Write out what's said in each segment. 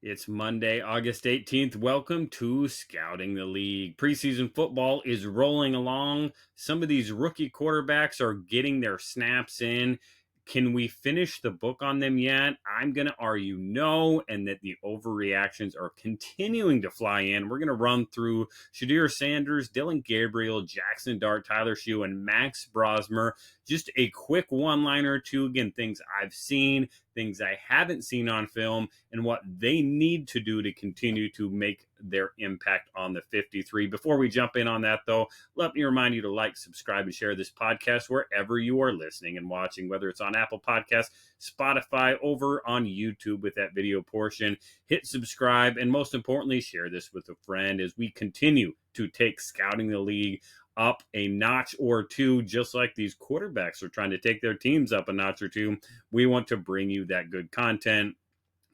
It's Monday, August 18th. Welcome to Scouting the League. Preseason football is rolling along. Some of these rookie quarterbacks are getting their snaps in. Can we finish the book on them yet? I'm going to argue no, and that the overreactions are continuing to fly in. We're going to run through Shadir Sanders, Dylan Gabriel, Jackson Dart, Tyler Shue, and Max Brosmer. Just a quick one-liner or two. Again, things I've seen, things I haven't seen on film, and what they need to do to continue to make their impact on the 53. Before we jump in on that, though, let me remind you to like, subscribe, and share this podcast wherever you are listening and watching, whether it's on Apple Podcasts, Spotify, over on YouTube with that video portion. Hit subscribe, and most importantly, share this with a friend as we continue to take Scouting the League up a notch or two, just like these quarterbacks are trying to take their teams up a notch or two. We want to bring you that good content.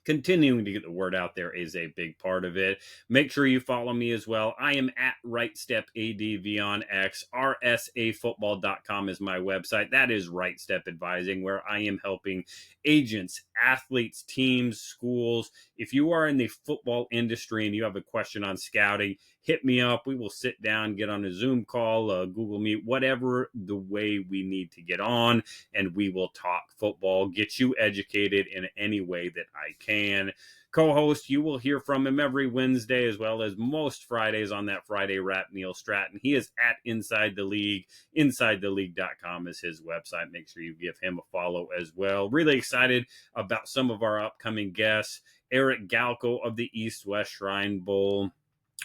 Continuing to get the word out there is a big part of it. Make sure you follow me as well. I am at RightStepADV on X. RSAFootball.com is my website. That is Right Step Advising, where I am helping agents, athletes, teams, schools. If you are in the football industry and you have a question on scouting, hit me up. We will sit down, get on a Zoom call, Google Meet, whatever the way we need to get on, and we will talk football, get you educated in any way that I can. Co-host, you will hear from him every Wednesday as well as most Fridays on that Friday wrap, Neil Stratton. He is at Inside the League. InsideTheLeague.com is his website. Make sure you give him a follow as well. Really excited about some of our upcoming guests. Eric Galko of the East-West Shrine Bowl,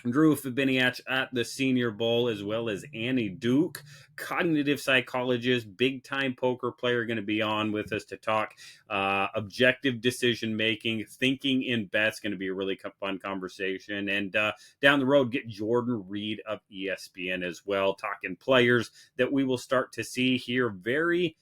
Drew Fabiniak at the Senior Bowl, as well as Annie Duke, cognitive psychologist, big-time poker player, going to be on with us to talk objective decision-making, thinking in bets, going to be a really fun conversation. And down the road, get Jordan Reed of ESPN as well, talking players that we will start to see here very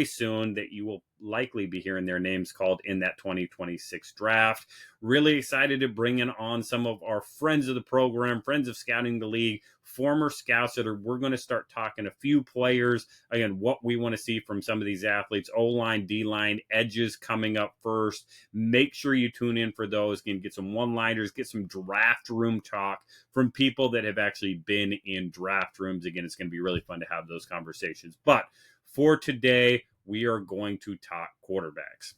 soon, that you will likely be hearing their names called in that 2026 draft. Really excited to bring in on some of our friends of the program, friends of Scouting the League, former scouts we're going to start talking a few players. Again, what we want to see from some of these athletes, O-line, D-line, edges coming up first. Make sure you tune in for those. Again, get some one-liners, get some draft room talk from people that have actually been in draft rooms. Again, it's going to be really fun to have those conversations. But for today, we are going to talk quarterbacks.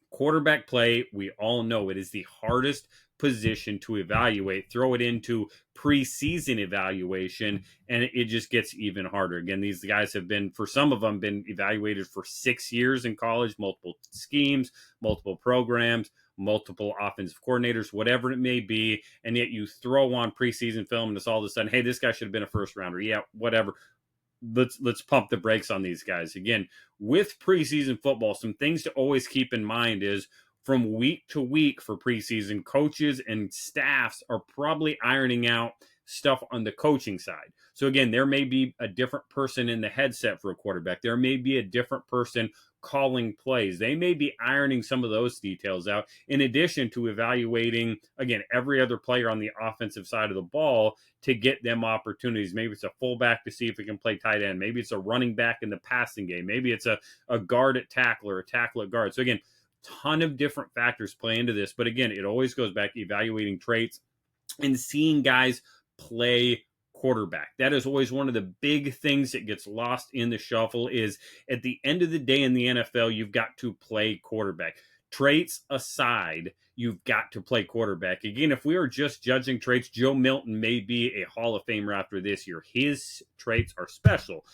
Quarterback play, we all know it is the hardest position to evaluate. Throw it into preseason evaluation, and it just gets even harder. Again, these guys have been, for some of them, been evaluated for 6 years in college, multiple schemes, multiple programs, multiple offensive coordinators, whatever it may be, and yet you throw on preseason film and it's all of a sudden, hey, this guy should have been a first rounder. Yeah, whatever. Let's pump the brakes on these guys. Again, with preseason football, some things to always keep in mind is from week to week for preseason, coaches and staffs are probably ironing out stuff on the coaching side. So again, there may be a different person in the headset for a quarterback. There may be a different person calling plays. They may be ironing some of those details out, in addition to evaluating, again, every other player on the offensive side of the ball to get them opportunities. Maybe it's a fullback to see if he can play tight end. Maybe it's a running back in the passing game. Maybe it's a guard at tackle or a tackle at guard. So again, ton of different factors play into this. But again, it always goes back to evaluating traits and seeing guys play quarterback. That is always one of the big things that gets lost in the shuffle. Is at the end of the day in the NFL, you've got to play quarterback. Traits aside, you've got to play quarterback. Again, if we are just judging traits, Joe Milton may be a Hall of Famer after this year. His traits are special.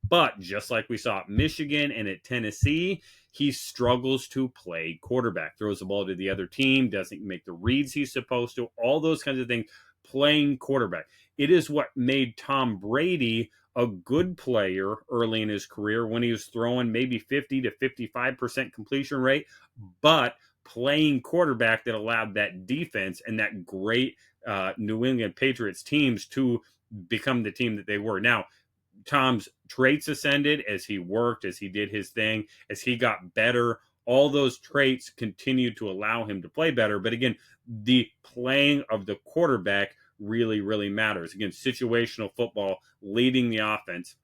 But just like we saw at Michigan and at Tennessee, he struggles to play quarterback. Throws the ball to the other team, doesn't make the reads he's supposed to, all those kinds of things. Playing quarterback. It is what made Tom Brady a good player early in his career when he was throwing maybe 50 to 55% completion rate, but playing quarterback that allowed that defense and that great New England Patriots teams to become the team that they were. Now, Tom's traits ascended as he worked, as he did his thing, as he got better. All those traits continued to allow him to play better. But again, the playing of the quarterback really matters. Again, situational football, leading the offense.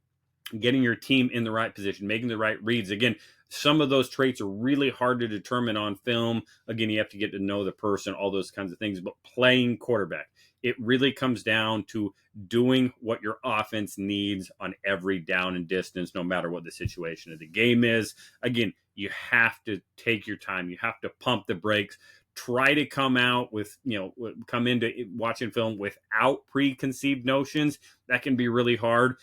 getting your team in the right position, making the right reads. Again, some of those traits are really hard to determine on film. Again, you have to get to know the person, all those kinds of things. But playing quarterback, it really comes down to doing what your offense needs on every down and distance, no matter what the situation of the game is. Again, you have to take your time. You have to pump the brakes. Try to come out with, come into watching film without preconceived notions. That can be really hard,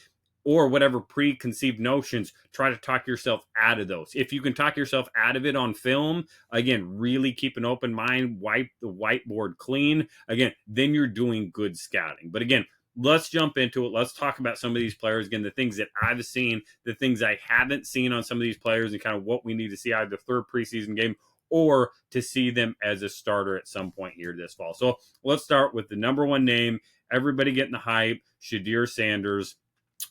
or whatever preconceived notions, try to talk yourself out of those. If you can talk yourself out of it on film, again, really keep an open mind, wipe the whiteboard clean. Again, then you're doing good scouting. But again, let's jump into it. Let's talk about some of these players. Again, the things that I've seen, the things I haven't seen on some of these players, and kind of what we need to see out of the third preseason game, or to see them as a starter at some point here this fall. So let's start with the number one name, everybody getting the hype, Shedeur Sanders,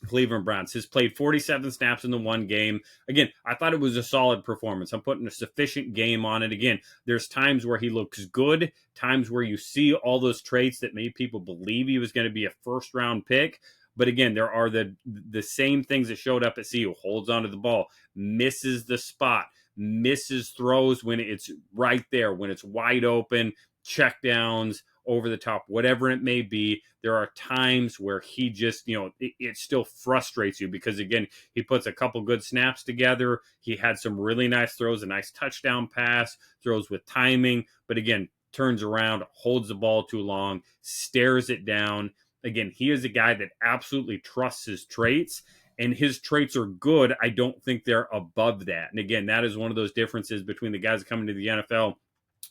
Cleveland Browns. Has played 47 snaps in the one game. Again, I thought it was a solid performance. I'm putting a sufficient game on it. Again, there's times where he looks good, times where you see all those traits that made people believe he was going to be a first-round pick. But again, there are the same things that showed up at CU. Holds onto the ball, misses the spot, misses throws when it's right there, when it's wide open, check downs, over the top, whatever it may be. There are times where he just, it still frustrates you because, again, he puts a couple good snaps together. He had some really nice throws, a nice touchdown pass, throws with timing, but again, turns around, holds the ball too long, stares it down. Again, he is a guy that absolutely trusts his traits, and his traits are good. I don't think they're above that. And again, that is one of those differences between the guys coming to the NFL.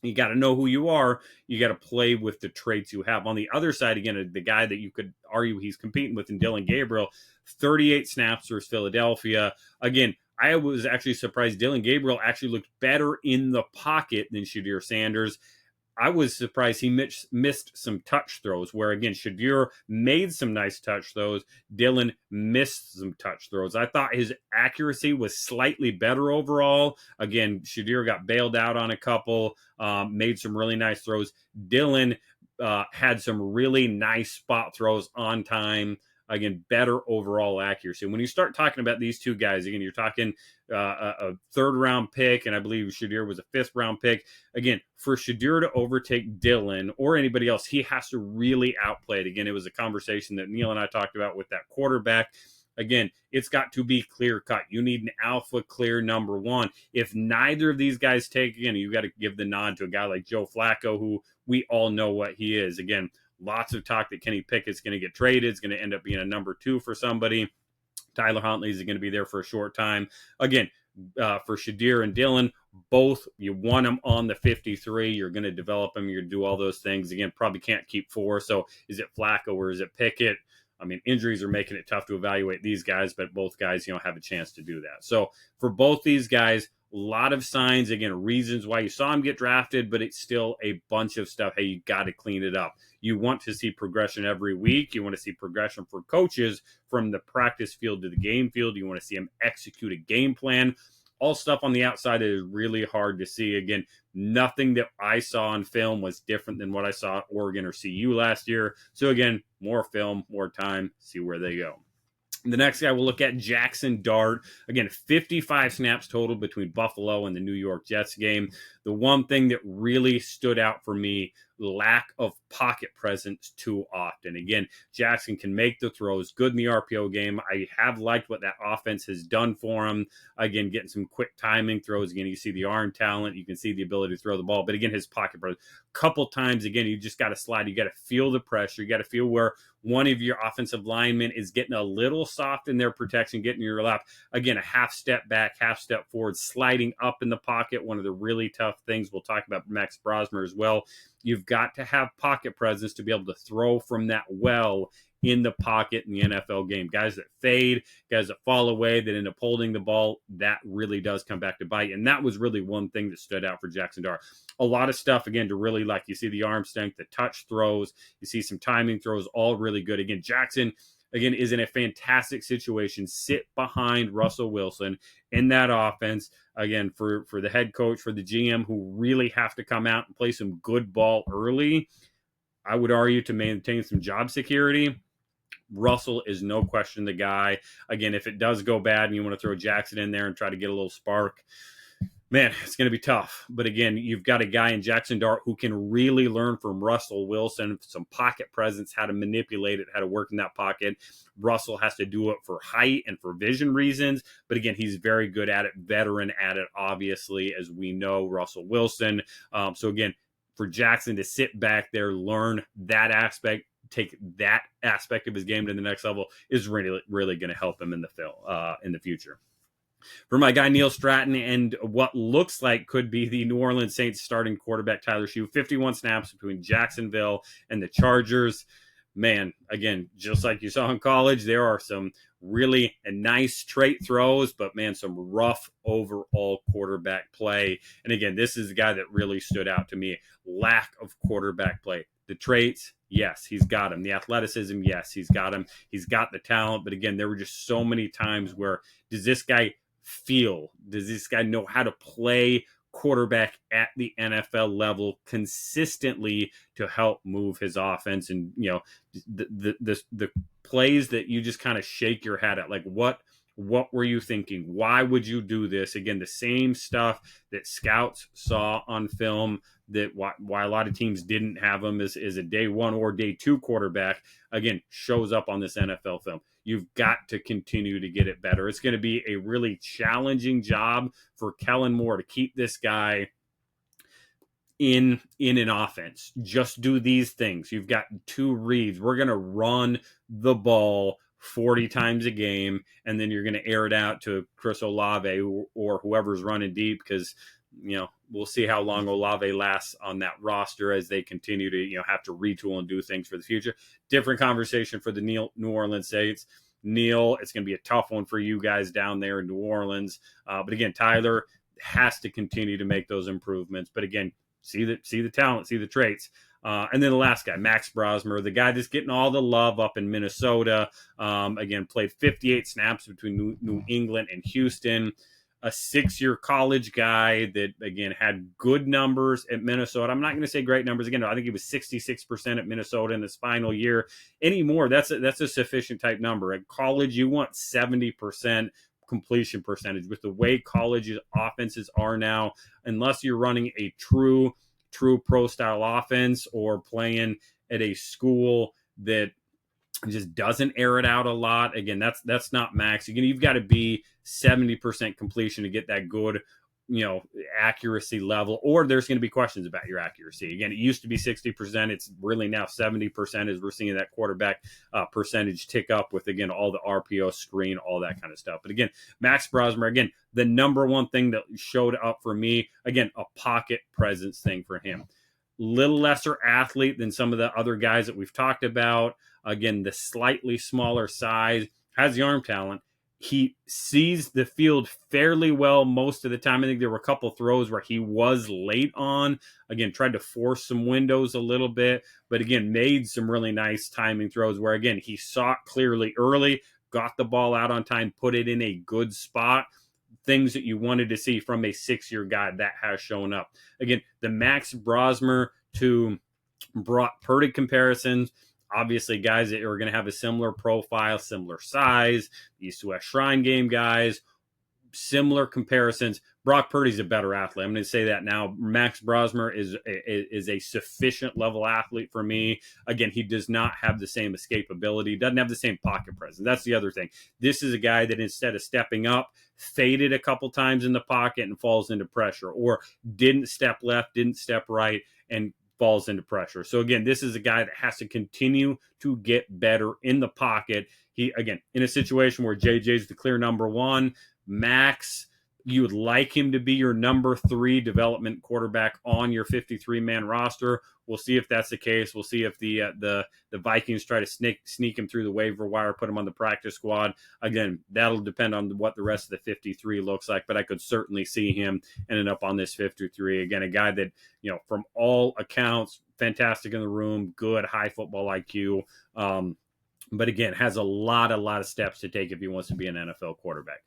You got to know who you are. You got to play with the traits you have. On the other side, again, the guy that you could argue he's competing with in Dillon Gabriel, 38 snaps versus Philadelphia. Again, I was actually surprised Dillon Gabriel actually looked better in the pocket than Shedeur Sanders. I was surprised he missed some touch throws where, again, Shedeur made some nice touch throws. Dillon missed some touch throws. I thought his accuracy was slightly better overall. Again, Shedeur got bailed out on a couple, made some really nice throws. Dillon had some really nice spot throws on time. Again, better overall accuracy. When you start talking about these two guys, again, you're talking a third-round pick, and I believe Shedeur was a fifth-round pick. Again, for Shedeur to overtake Dillon or anybody else, he has to really outplay it. Again, it was a conversation that Neil and I talked about with that quarterback. Again, it's got to be clear-cut. You need an alpha clear number one. If neither of these guys take, again, you got to give the nod to a guy like Joe Flacco, who we all know what he is. Again, lots of talk that Kenny Pickett's going to get traded. It's going to end up being a number two for somebody. Tyler Huntley's going to be there for a short time. Again, for Shedeur and Dillon, both, you want them on the 53. You're going to develop them. You're going to do all those things. Again, probably can't keep four. So is it Flacco or is it Pickett? I mean, injuries are making it tough to evaluate these guys, but both guys, have a chance to do that. So for both these guys, a lot of signs, again, reasons why you saw him get drafted, but it's still a bunch of stuff. Hey, you got to clean it up. You want to see progression every week. You want to see progression for coaches from the practice field to the game field. You want to see them execute a game plan. All stuff on the outside is really hard to see. Again, nothing that I saw on film was different than what I saw at Oregon or CU last year. So again, more film, more time, see where they go. The next guy we'll look at, Jackson Dart. Again, 55 snaps total between Buffalo and the New York Jets game. The one thing that really stood out for me, lack of pocket presence too often. Again, Jackson can make the throws, good in the RPO game. I have liked what that offense has done for him. Again, getting some quick timing throws. Again, you see the arm talent. You can see the ability to throw the ball. But again, his pocket presence, couple times, again, you just got to slide. You got to feel the pressure. You got to feel where one of your offensive linemen is getting a little soft in their protection, getting in your lap. Again, a half step back, half step forward, sliding up in the pocket. One of the really tough things. We'll talk about Max Brosmer as well. You've got to have pocket presence to be able to throw from that well in the pocket in the NFL game. Guys that fade, guys that fall away, that end up holding the ball, that really does come back to bite. And that was really one thing that stood out for Jackson Dart. A lot of stuff, again, to really like. You see the arm strength, the touch throws, you see some timing throws, all really good. Again, Jackson, again, is in a fantastic situation. Sit behind Russell Wilson in that offense. Again, for the head coach, for the GM, who really have to come out and play some good ball early, I would argue to maintain some job security. Russell is no question the guy. Again, if it does go bad and you want to throw Jackson in there and try to get a little spark, man, it's going to be tough. But again, you've got a guy in Jackson Dart who can really learn from Russell Wilson, some pocket presence, how to manipulate it, how to work in that pocket. Russell has to do it for height and for vision reasons. But again, he's very good at it, veteran at it, obviously, as we know, Russell Wilson. So again, for Jackson to sit back there, learn that aspect, take that aspect of his game to the next level is really, really going to help him in the future. For my guy Neil Stratton and what looks like could be the New Orleans Saints starting quarterback Tyler Shough, 51 snaps between Jacksonville and the Chargers. Man, again, just like you saw in college, there are some really nice straight throws, but man, some rough overall quarterback play. And again, this is the guy that really stood out to me. Lack of quarterback play. The traits, yes, he's got them. The athleticism, yes, he's got them. He's got the talent. But again, there were just so many times where does this guy know how to play quarterback at the NFL level consistently to help move his offense? And the plays that you just kind of shake your head at, like what were you thinking? Why would you do this? Again, the same stuff that scouts saw on film, that why a lot of teams didn't have him as a day one or day two quarterback, again, shows up on this NFL film. You've got to continue to get it better. It's going to be a really challenging job for Kellen Moore to keep this guy in an offense. Just do these things. You've got two reads. We're going to run the ball 40 times a game, and then you're going to air it out to Chris Olave or whoever's running deep, because we'll see how long Olave lasts on that roster as they continue to have to retool and do things for the future. Different conversation for the New Orleans Saints. Neil, it's going to be a tough one for you guys down there in New Orleans. But again, Tyler has to continue to make those improvements. But again, see the talent, see the traits. And then the last guy, Max Brosmer, the guy that's getting all the love up in Minnesota. Again, played 58 snaps between New England and Houston. A 6-year college guy that, again, had good numbers at Minnesota. I'm not going to say great numbers. Again, I think he was 66% at Minnesota in his final year. Anymore, that's a sufficient type number. At college, you want 70% completion percentage. With the way college offenses are now, unless you're running a true pro-style offense or playing at a school that just doesn't air it out a lot. Again, that's not max. Again, you've got to be 70% completion to get that good, accuracy level, or there's going to be questions about your accuracy. Again, it used to be 60%. It's really now 70% as we're seeing that quarterback percentage tick up with, again, all the RPO screen, all that kind of stuff. But again, Max Brosmer, again, the number one thing that showed up for me, again, a pocket presence thing for him. Little lesser athlete than some of the other guys that we've talked about. Again, the slightly smaller size, has the arm talent. He sees the field fairly well most of the time. I think there were a couple throws where he was late on. Again, tried to force some windows a little bit, but again, made some really nice timing throws where, again, he saw it clearly early, got the ball out on time, put it in a good spot. Things that you wanted to see from a 6-year guy that has shown up. Again, the Max Brosmer to Brock Purdy comparisons, obviously guys that are going to have a similar profile, similar size, East to West Shrine Game guys, similar comparisons. Brock Purdy's a better athlete. I'm going to say that now. Max Brosmer is a sufficient level athlete for me. Again, he does not have the same escapability, doesn't have the same pocket presence. That's the other thing. This is a guy that instead of stepping up, faded a couple times in the pocket and falls into pressure, or didn't step left, didn't step right, and falls into pressure. So again, this is a guy that has to continue to get better in the pocket. He, again, in a situation where JJ's the clear number one, Max, you would like him to be your number 3 development quarterback on your 53-man roster. We'll see if that's the case. We'll see if the Vikings try to sneak him through the waiver wire, put him on the practice squad. Again, that'll depend on what the rest of the 53 looks like, but I could certainly see him ending up on this 53. Again, a guy that, from all accounts, fantastic in the room, good, high football IQ, but again, has a lot of steps to take if he wants to be an NFL quarterback.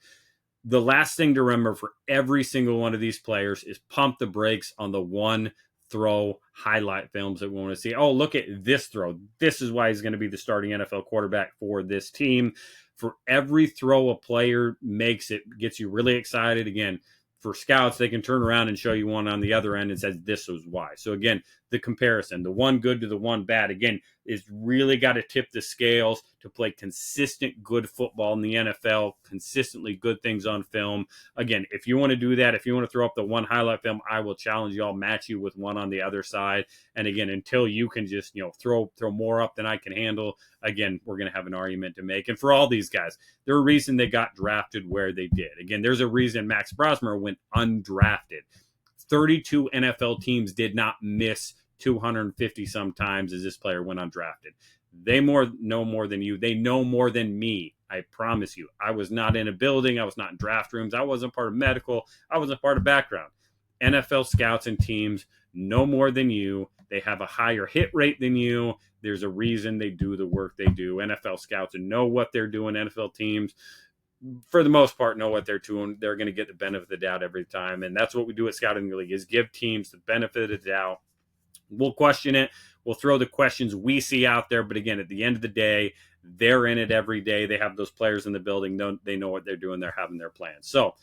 The last thing to remember for every single one of these players is pump the brakes on the 1 throw highlight films that we want to see. Oh, look at this throw. This is why he's going to be the starting NFL quarterback for this team. For every throw a player makes, it gets you really excited. Again, for scouts, they can turn around and show you one on the other end and says this was why. So again, the comparison, the one good to the one bad, again, is really got to tip the scales to play consistent good football in the NFL, consistently good things on film. Again, if you want to do that, if you want to throw up the one highlight film, I will challenge you. I'll match you with one on the other side. And again, until you can just, throw more up than I can handle, again, we're going to have an argument to make. And for all these guys, there's a reason they got drafted where they did. Again, there's a reason Max Brosmer went undrafted. 32 NFL teams did not miss 250 sometimes as this player went undrafted. They know more than you. They know more than me. I promise you. I was not in a building. I was not in draft rooms. I wasn't part of medical. I wasn't part of background. NFL scouts and teams know more than you. They have a higher hit rate than you. There's a reason they do the work they do. NFL scouts know what they're doing. NFL teams, for the most part, know what they're doing. They're going to get the benefit of the doubt every time. And that's what we do at Scouting the League, is give teams the benefit of the doubt. We'll question it. We'll throw the questions we see out there. But again, at the end of the day, they're in it every day. They have those players in the building. They know what they're doing. They're having their plans. So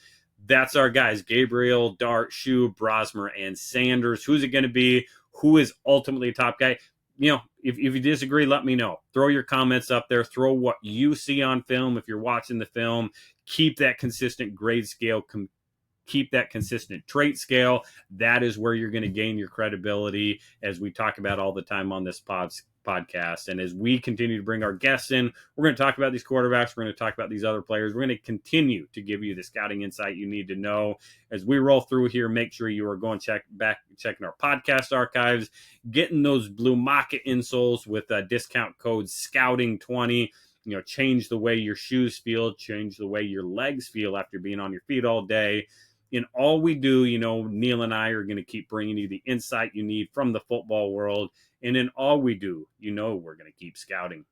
that's our guys: Gabriel, Dart, Shu, Brosmer, and Sanders. Who's it going to be? Who is ultimately a top guy? If you disagree, let me know. Throw your comments up there. Throw what you see on film. If you're watching the film, keep that consistent grade scale. Keep that consistent trait scale. That is where you're going to gain your credibility, as we talk about all the time on this podcast. And as we continue to bring our guests in, we're going to talk about these quarterbacks. We're going to talk about these other players. We're going to continue to give you the scouting insight you need to know. As we roll through here, make sure you are going checking our podcast archives, getting those blue Maka insoles with discount code SCOUTING20. Change the way your shoes feel, change the way your legs feel after being on your feet all day. In all we do, Neil and I are going to keep bringing you the insight you need from the football world. And in all we do, we're going to keep scouting.